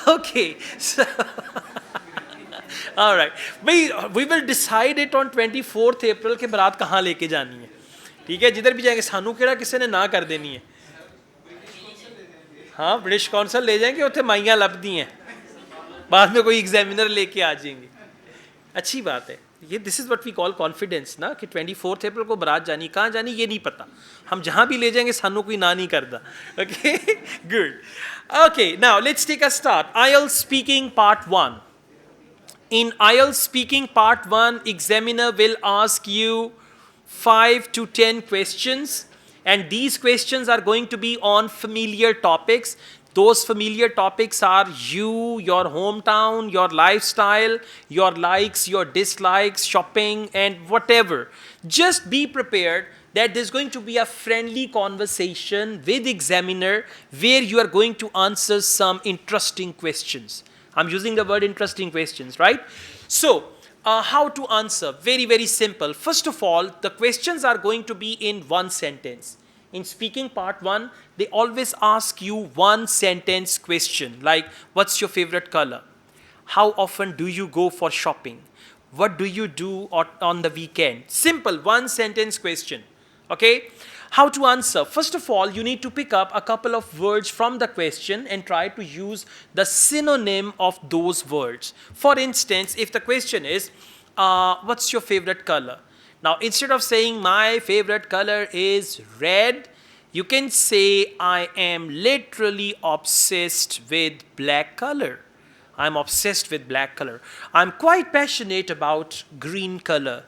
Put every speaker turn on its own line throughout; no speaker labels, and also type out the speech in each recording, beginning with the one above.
Okay, so all right. We will decide it on 24th April कि बारात कहाँ लेके जानी है. ठीक है, जिधर भी जाएंगे सानू केड़ा किसी ने ना कर देनी है. हाँ, ब्रिटिश कौंसल ले जाएंगे, उत्थे माइयां लभदी हैं, बाद में कोई एग्जामिनर लेके आ जाएंगे. अच्छी बात है ये. This is what we call confidence ना, कि 24th अप्रैल को बारात जानी, कहाँ जानी ये नहीं पता, हम जहाँ भी ले जाएंगे सानू कोई ना नहीं करता. Okay, good. Okay, now let's take a start. IELTS speaking part 1. In IELTS speaking part 1, examiner will ask you 5 to 10 questions, and these questions are going to be on familiar topics. Those familiar topics are you, your hometown, your lifestyle, your likes, your dislikes, shopping, and whatever. Just be prepared that there's going to be a friendly conversation with examiner where you are going to answer some interesting questions. I'm using the word interesting questions, right? So, how to answer? Very, very simple. First of all, the questions are going to be in one sentence. In speaking part 1, they always ask you one sentence question, like, what's your favorite color? How often do you go for shopping? What do you do on the weekend? Simple, one sentence question. Okay? How to answer? First of all, you need to pick up a couple of words from the question and try to use the synonym of those words. For instance, if the question is, what's your favorite color? Now, instead of saying my favorite color is red, you can say I am literally obsessed with black color. I'm obsessed with black color. I'm quite passionate about green color,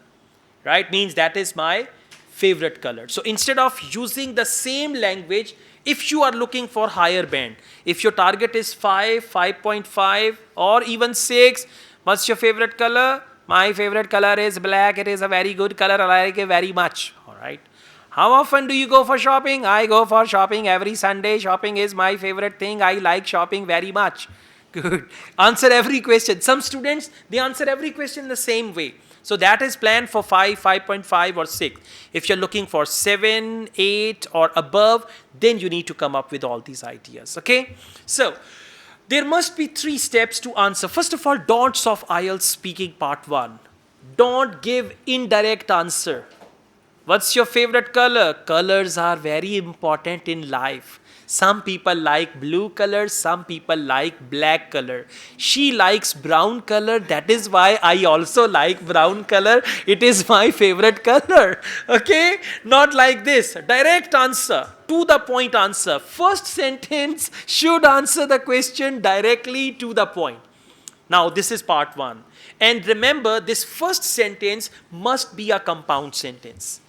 right? Means that is my favorite color. So instead of using the same language, if you are looking for higher band, if your target is 5, 5.5 or even 6, what's your favorite color? My favorite color is black. It is a very good color. I like it very much. All right. How often do you go for shopping? I go for shopping every Sunday. Shopping is my favorite thing. I like shopping very much. Good. Answer every question. Some students, they answer every question the same way. So that is planned for 5, 5.5 or 6. If you're looking for 7, 8 or above, then you need to come up with all these ideas, okay? So there must be 3 steps to answer. First of all, don'ts of IELTS speaking part 1. Don't give indirect answer. What's your favorite color? Colors are very important in life. Some people like blue color, some people like black color. She likes brown color, that is why I also like brown color. It is my favorite color. Okay? Not like this. Direct answer, to the point answer. First sentence should answer the question directly to the point. Now, this is part 1. And remember, this first sentence must be a compound sentence.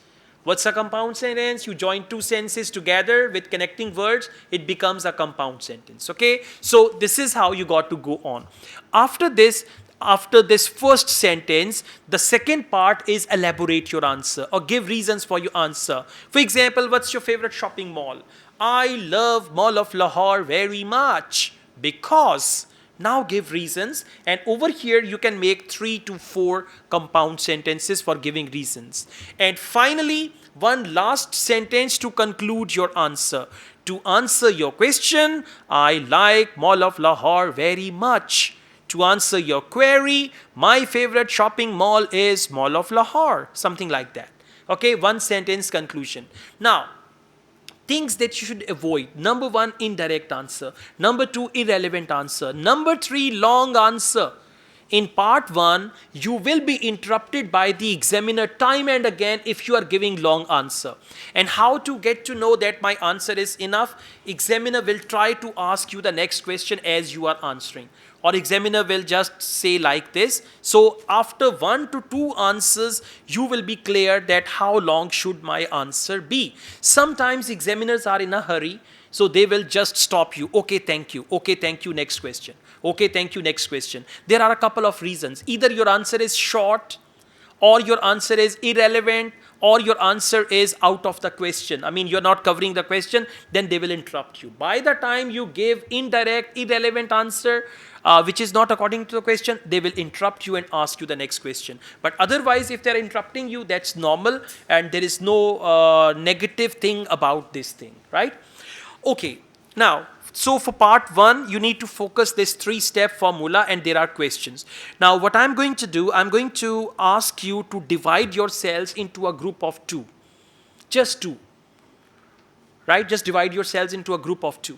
What's a compound sentence? You join 2 sentences together with connecting words, it becomes a compound sentence, okay? So this is how you got to go on. After this first sentence, the second part is elaborate your answer or give reasons for your answer. For example, what's your favorite shopping mall? I love Mall of Lahore very much because. Now give reasons, and over here you can make 3 to 4 compound sentences for giving reasons. And finally, one last sentence to conclude your answer. To answer your question, I like Mall of Lahore very much. To answer your query, my favorite shopping mall is Mall of Lahore. Something like that. Okay, one sentence conclusion. Now, things that you should avoid. Number 1, indirect answer. Number 2, irrelevant answer. Number 3, long answer. In part 1, you will be interrupted by the examiner time and again if you are giving long answer. And how to get to know that my answer is enough? Examiner will try to ask you the next question as you are answering. Or examiner will just say like this. So after 1 to 2 answers, you will be clear that how long should my answer be. Sometimes examiners are in a hurry, so they will just stop you. Okay, thank you. Okay, thank you, next question. Okay, thank you, next question. There are a couple of reasons. Either your answer is short, or your answer is irrelevant, or your answer is out of the question. I mean, you're not covering the question, then they will interrupt you. By the time you give indirect, irrelevant answer, which is not according to the question, they will interrupt you and ask you the next question. But otherwise, if they're interrupting you, that's normal, and there is no negative thing about this thing, right? Okay, now, So for part 1, you need to focus this 3-step formula, and there are questions. Now what I'm going to do, I'm going to ask you to divide yourselves into a group of 2. Just 2. Right? Just divide yourselves into a group of 2.